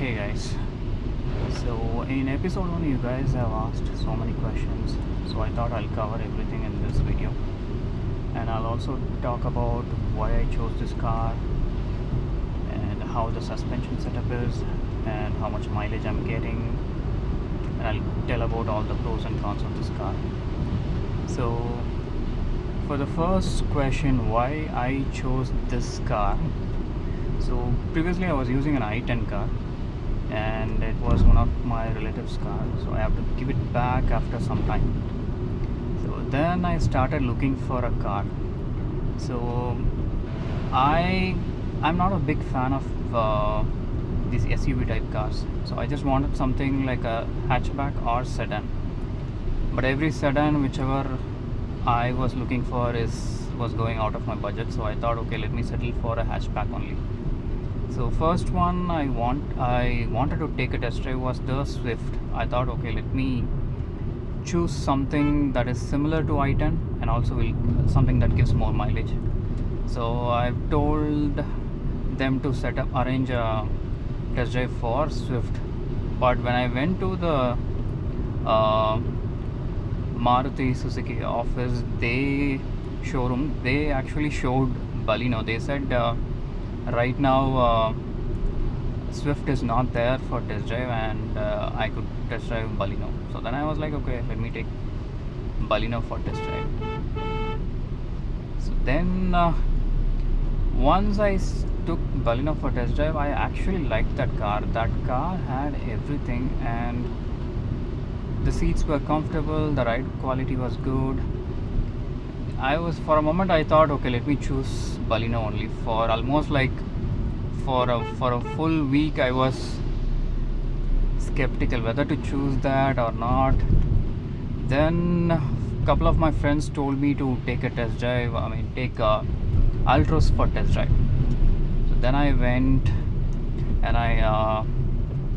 Hey guys, so in episode 1 you guys have asked so many questions, so I thought I'll cover everything in this video, and I'll also talk about why I chose this car and how the suspension setup is and how much mileage I'm getting, and I'll tell about all the pros and cons of this car. So for the first question, why I chose this car. So previously I was using an I10 car and it was one of my relatives' car, so I have to give it back after some time. So then I started looking for a car. So I'm not a big fan of these SUV type cars, so I just wanted something like a hatchback or sedan. But every sedan, whichever I was looking for, was going out of my budget, so I thought, okay, let me settle for a hatchback only. So first one I wanted to take a test drive was the Swift. I thought, okay, let me choose something that is similar to i10 and also something that gives more mileage. So I've told them to arrange a test drive for Swift. But when I went to the Maruti Suzuki office, they actually showed Baleno. They said right now Swift is not there for test drive, and I could test drive Baleno. So then I was like, okay, let me take Baleno for test drive. So then once I took Baleno for test drive, I actually liked that car. That car had everything, and the seats were comfortable, the ride quality was good. For a moment I thought, okay, let me choose Baleno only. For almost like for a full week I was skeptical whether to choose that or not. Then a couple of my friends told me to take a test drive. Take Altroz for test drive. So then I went and I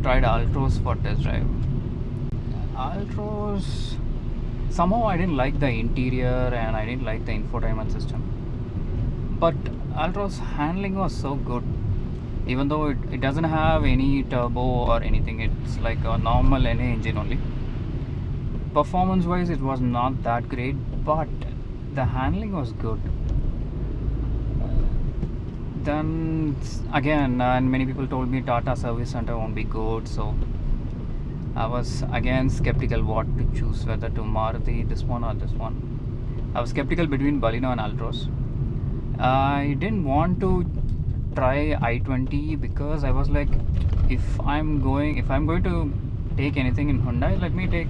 tried Altroz for test drive. Altroz, somehow I didn't like the interior and I didn't like the infotainment system. But Altroz handling was so good. Even though it doesn't have any turbo or anything, it's like a normal NA engine only. Performance wise it was not that great, but the handling was good. Then again, and many people told me Tata service center won't be good, so I was again skeptical what to choose, whether to Maruti, this one or this one. I was skeptical between Baleno and Altroz. I didn't want to try I20 because I was like, if I'm going to take anything in Hyundai, let me take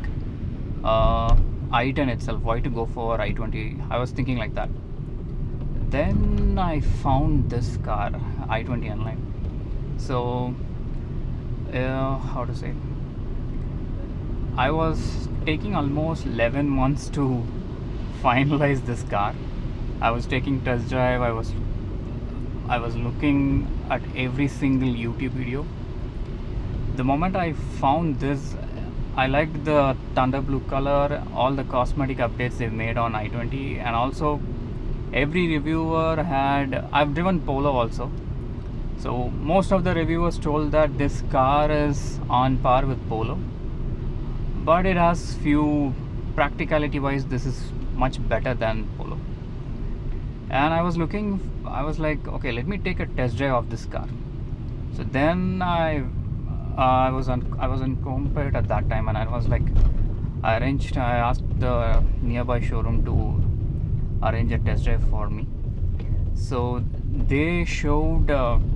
i10 itself. Why to go for I20? I was thinking like that. Then I found this car, I20 Nline. So how to say, I was taking almost 11 months to finalize this car. I was taking test drive, I was looking at every single YouTube video. The moment I found this, I liked the thunder blue color, all the cosmetic updates they've made on i20, and also every reviewer I've driven Polo also. So most of the reviewers told that this car is on par with Polo, but it has few practicality wise, this is much better than Polo. And I was like, okay, let me take a test drive of this car. So then I was in Compet at that time, and I was like, I asked the nearby showroom to arrange a test drive for me. So they showed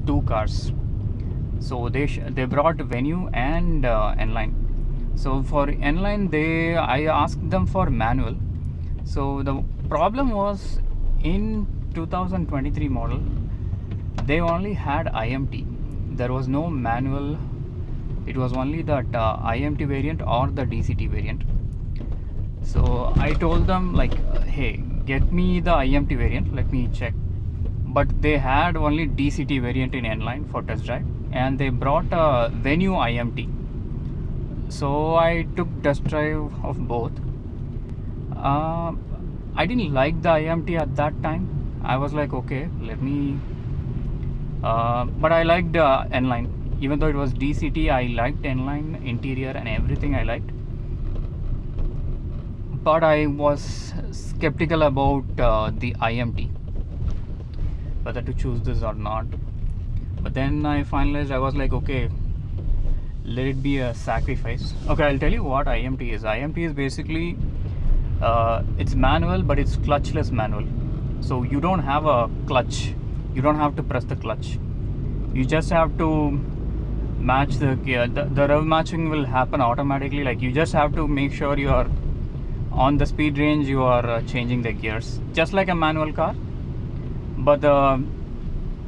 two cars. So they brought Venue and Nline. So for Nline, I asked them for manual. So the problem was, in 2023 model they only had IMT. There was no manual. It was only that IMT variant or the DCT variant. So I told them like, hey, get me the IMT variant, let me check. But they had only DCT variant in Nline for test drive, and they brought a Venue IMT. So I took test drive of both. I didn't like the IMT at that time. I was like, okay, let me but I liked Nline. even though it was DCT, I liked Nline interior and everything I liked, but I was skeptical about the IMT, whether to choose this or not. But then I finalized, I was like, okay, let it be a sacrifice. Okay, I'll tell you what IMT is. IMT is basically it's manual, but it's clutchless manual. So you don't have a clutch, you don't have to press the clutch, you just have to match the gear. The rev matching will happen automatically. Like, you just have to make sure you are on the speed range, you are changing the gears just like a manual car, but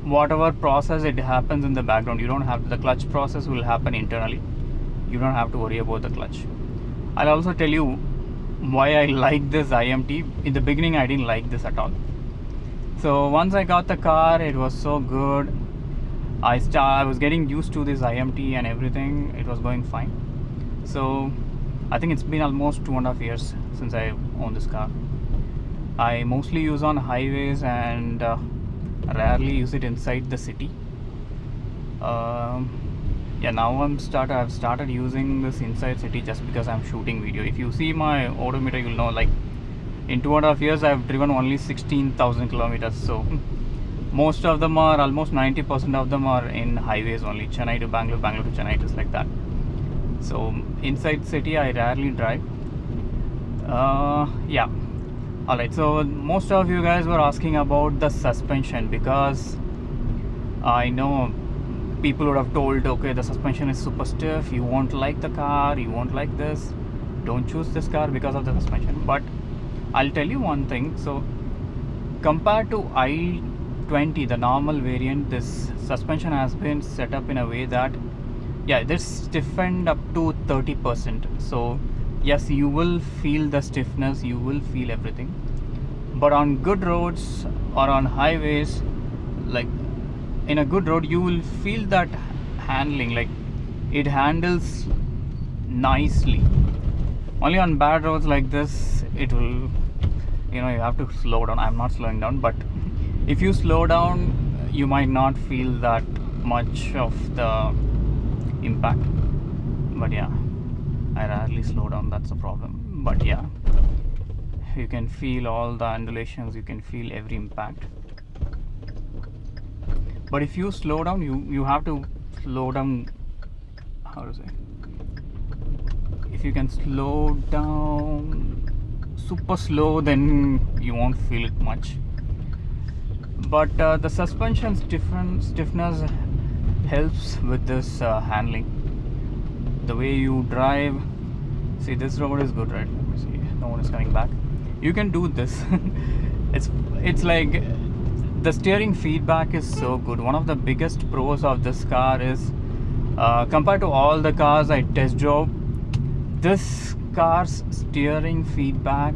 whatever process, it happens in the background. You don't have, the clutch process will happen internally, you don't have to worry about the clutch. I'll also tell you why I like this IMT. In the beginning I didn't like this at all. So once I got the car, it was so good. I was getting used to this IMT and everything. It was going fine. So I think it's been almost 2.5 years since I own this car. I mostly use on highways and rarely use it inside the city. Yeah, now I've started using this inside city just because I'm shooting video. If you see my odometer, you'll know, like, in 2.5 years I've driven only 16,000 kilometers. So most of them are, almost 90% of them are in highways only. Chennai to Bangalore, Bangalore to Chennai, just like that. So inside city I rarely drive. Yeah. Alright, so most of you guys were asking about the suspension, because I know people would have told, okay, the suspension is super stiff, you won't like the car, you won't like this, don't choose this car because of the suspension. But I'll tell you one thing. So compared to I20, the normal variant, this suspension has been set up in a way that, yeah, this stiffened up to 30%. So yes, you will feel the stiffness, you will feel everything, but on good roads or on highways, like in a good road, you will feel that handling, like it handles nicely. Only on bad roads like this, it will, you have to slow down. I'm not slowing down, but if you slow down, you might not feel that much of the impact. But yeah, I rarely slow down, that's the problem. But yeah, you can feel all the undulations, you can feel every impact. But if you slow down, you have to slow down, how to say, if you can slow down super slow, then you won't feel it much. But the suspension stiffness helps with this handling. The way you drive, see, this road is good, right? Let me see, no one is coming back. You can do this. it's like the steering feedback is so good. One of the biggest pros of this car is, compared to all the cars I test drove, this car's steering feedback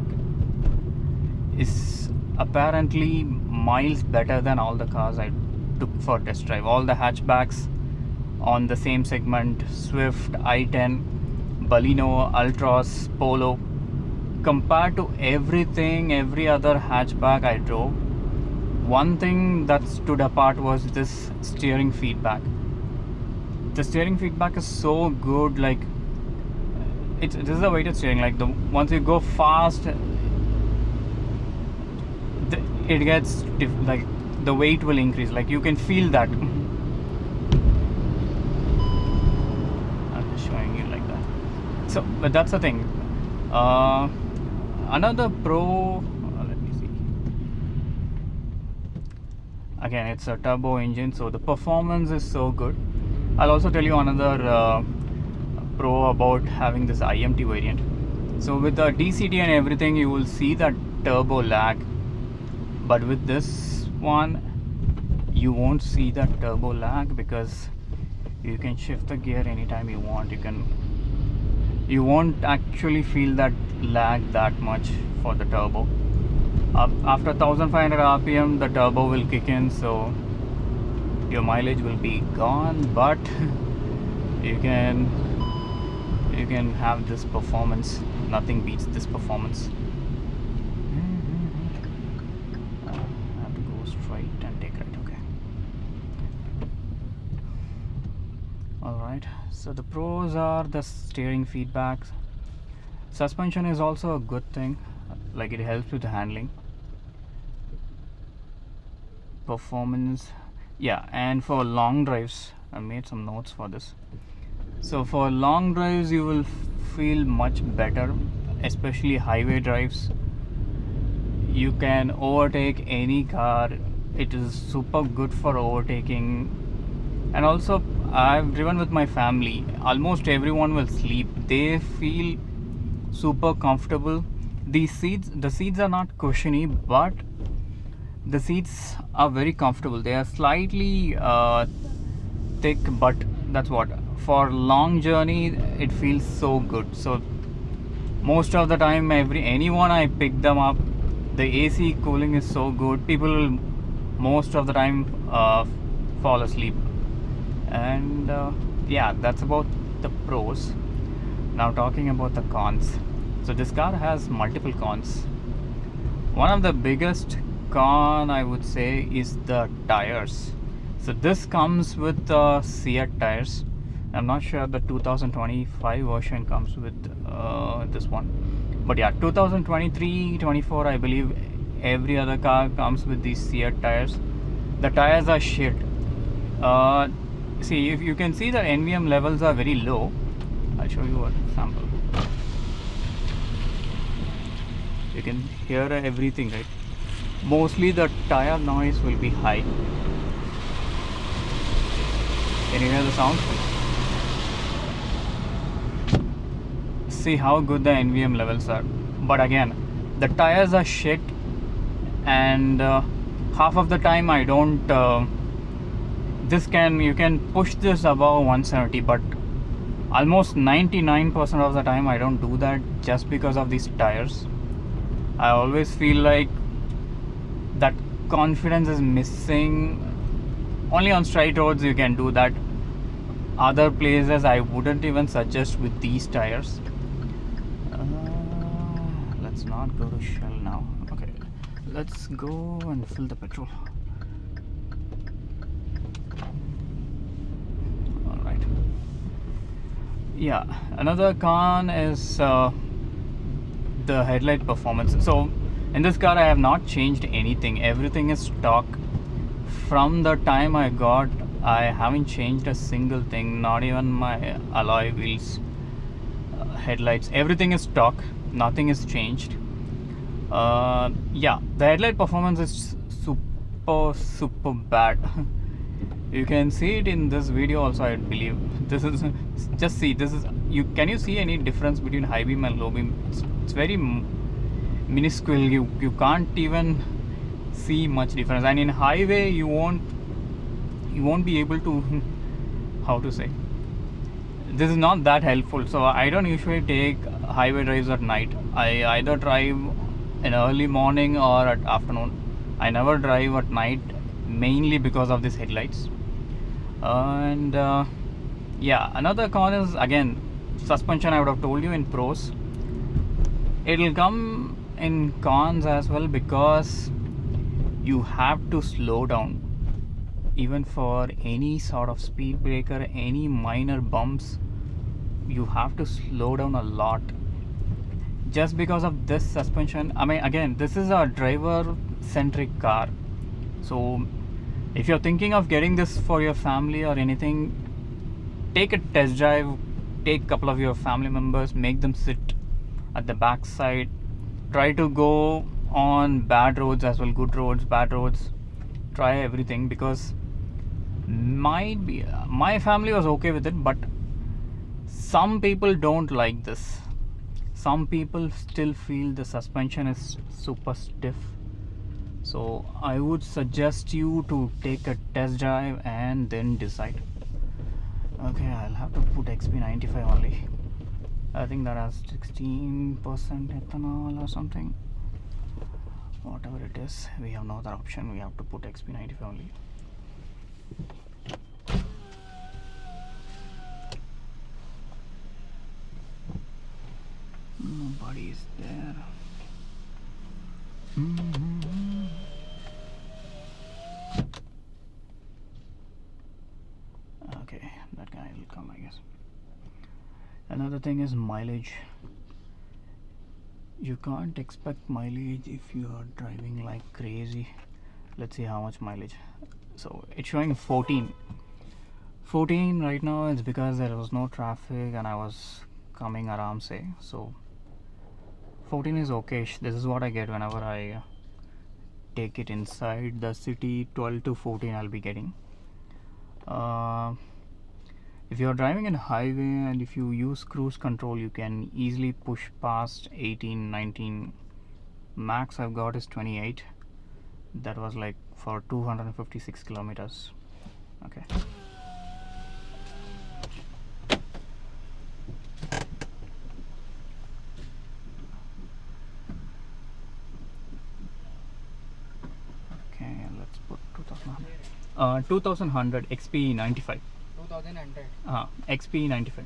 is apparently miles better than all the cars I took for test drive. All the hatchbacks on the same segment, Swift, I10, Baleno, Ultras, Polo, compared to every other hatchback I drove, one thing that stood apart was this steering feedback. The steering feedback is so good. Like, this is a weighted steering. Like, once you go fast, it gets like the weight will increase. Like, you can feel that. I'm just showing you like that. So, but that's the thing. Another pro. Let me see. Again, it's a turbo engine, so the performance is so good. I'll also tell you another pro about having this IMT variant. So with the DCT and everything, you will see that turbo lag, but with this one you won't see that turbo lag, because you can shift the gear anytime you want. You won't actually feel that lag that much for the turbo. After 1500 rpm, the turbo will kick in, so your mileage will be gone, but you can have this performance. Nothing beats this performance. I have to go straight and take right. Okay. Alright, so the pros are the steering feedback. Suspension is also a good thing, like it helps with the handling. Performance, yeah, and for long drives, I made some notes for this. So for long drives, you will feel much better, especially highway drives. You can overtake any car. It is super good for overtaking. And also, I've driven with my family. Almost everyone will sleep. They feel super comfortable. The seats are not cushiony, but the seats are very comfortable. They are slightly thick, but that's what. For long journey, it feels so good. So most of the time, anyone I pick them up, the AC cooling is so good. People will most of the time fall asleep. And yeah, that's about the pros. Now talking about the cons. So this car has multiple cons. One of the biggest con I would say is the tires. So this comes with Seat tires. I'm not sure the 2025 version comes with this one, but yeah, 2023-24 I believe every other car comes with these Seat tires. The tires are shit. uh, See, if you can see the NVM levels are very low. I'll show you an example. You can hear everything, right? Mostly the tire noise will be high. Can you hear the sound? See how good the NVM levels are. But again, the tires are shit, and half of the time I don't. You can push this above 170, but almost 99% of the time I don't do that just because of these tires. I always feel like that confidence is missing. Only on straight roads you can do that. Other places I wouldn't even suggest with these tires. Let's not go to Shell now. Okay, let's go and fill the petrol. Alright. Yeah, another con is the headlight performance. So in this car I have not changed anything. Everything is stock. From the time I got, I haven't changed a single thing, not even my alloy wheels, headlights. Everything is stock, nothing is changed. Yeah, the headlight performance is super bad. You can see it in this video also, I believe. This is just see, this is you. Can you see any difference between high beam and low beam? It's very minuscule. You can't even see much difference. And in highway you won't be able to how to say, this is not that helpful. So I don't usually take highway drives at night. I either drive in early morning or at afternoon. I never drive at night, mainly because of these headlights. And yeah, another con is again suspension. I would have told you in pros. It'll come in cons as well, because you have to slow down. Even for any sort of speed breaker, any minor bumps, you have to slow down a lot, just because of this suspension. I mean, again, this is a driver centric car. So if you're thinking of getting this for your family or anything, take a test drive. Take a couple of your family members, make them sit at the back side. Try to go on bad roads as well, good roads, bad roads. Try everything, because my family was okay with it, but some people don't like this. Some people still feel the suspension is super stiff. So I would suggest you to take a test drive and then decide. Okay, I'll have to put XP95 only. I think that has 16% ethanol or something. Whatever it is, we have no other option. We have to put XP95 only. Nobody is there. Okay. Okay, that guy will come, I guess. Another thing is mileage. You can't expect mileage if you are driving like crazy. Let's see how much mileage. So it's showing 14 right now. It's because there was no traffic and I was coming aram se. So 14 is okay. This is what I get whenever I take it inside the city. 12 to 14 I'll be getting. If you're driving in a highway and if you use cruise control, you can easily push past 18, 19. Max I've got is 28. That was like for 256 kilometers. Okay. Okay, let's put 2100. 2100 XP95. 2100. XP95.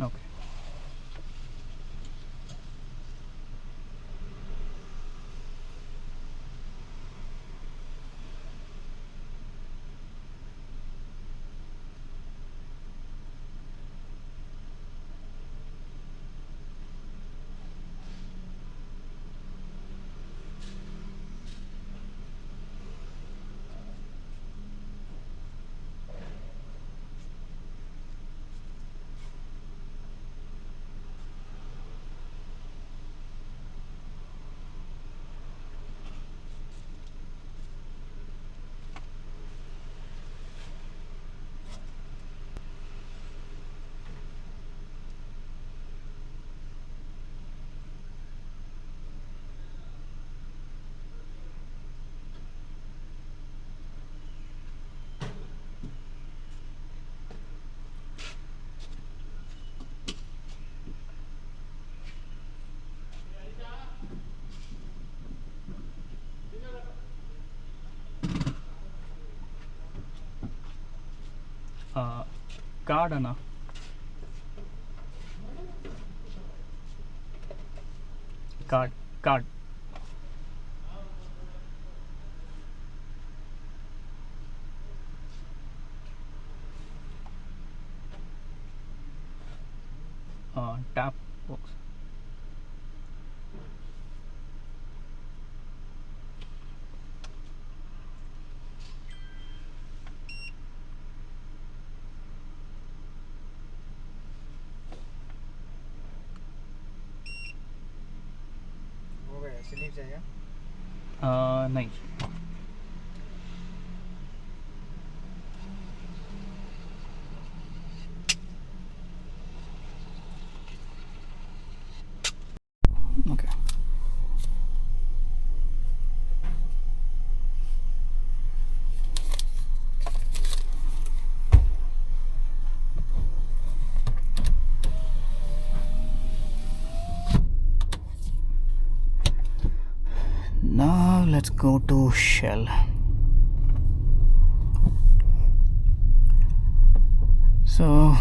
Okay. Card Anna. Card. Tap box. हो गया sleep चाहिए नहीं. Okay. Now let's go to Shell. So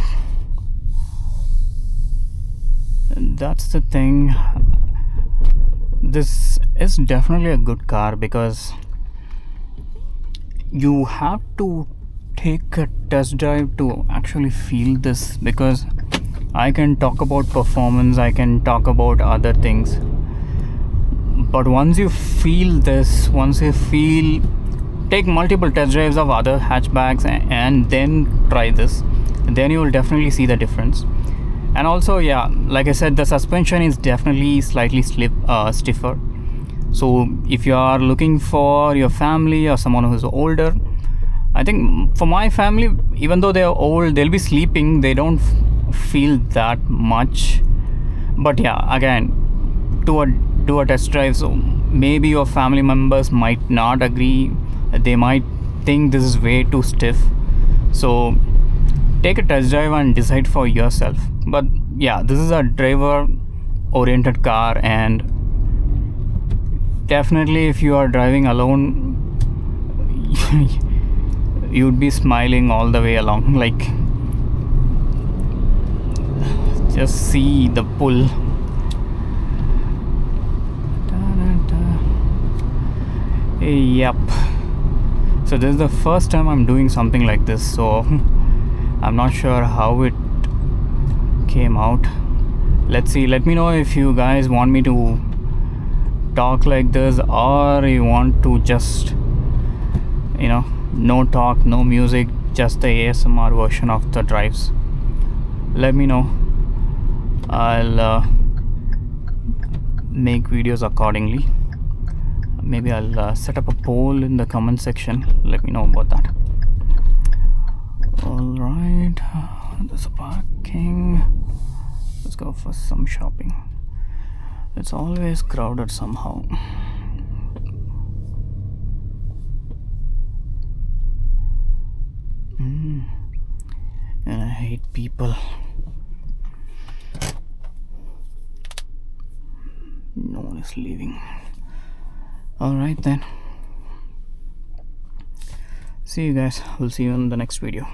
that's the thing. This is definitely a good car because you have to take a test drive to actually feel this, because I can talk about performance, I can talk about other things, but once you feel this, take multiple test drives of other hatchbacks and then try this, then you will definitely see the difference. And also, yeah, like I said, the suspension is definitely slightly stiffer. So if you are looking for your family or someone who's older, I think for my family, even though they are old, they'll be sleeping, they don't feel that much. But yeah, again, do a test drive. So maybe your family members might not agree, they might think this is way too stiff. So take a test drive and decide for yourself. But yeah, this is a driver oriented car, and definitely if you are driving alone, you'd be smiling all the way along. Like, just see the pull, Yep. So this is the first time I'm doing something like this, so I'm not sure how it came out. Let's see. Let me know if you guys want me to talk like this, or you want to just, no talk, no music, just the ASMR version of the drives. Let me know. I'll make videos accordingly. Maybe I'll set up a poll in the comment section. Let me know about that. Alright, there's a parking. Let's go for some shopping. It's always crowded somehow. And I hate people. No one is leaving. Alright then. See you guys. We'll see you in the next video.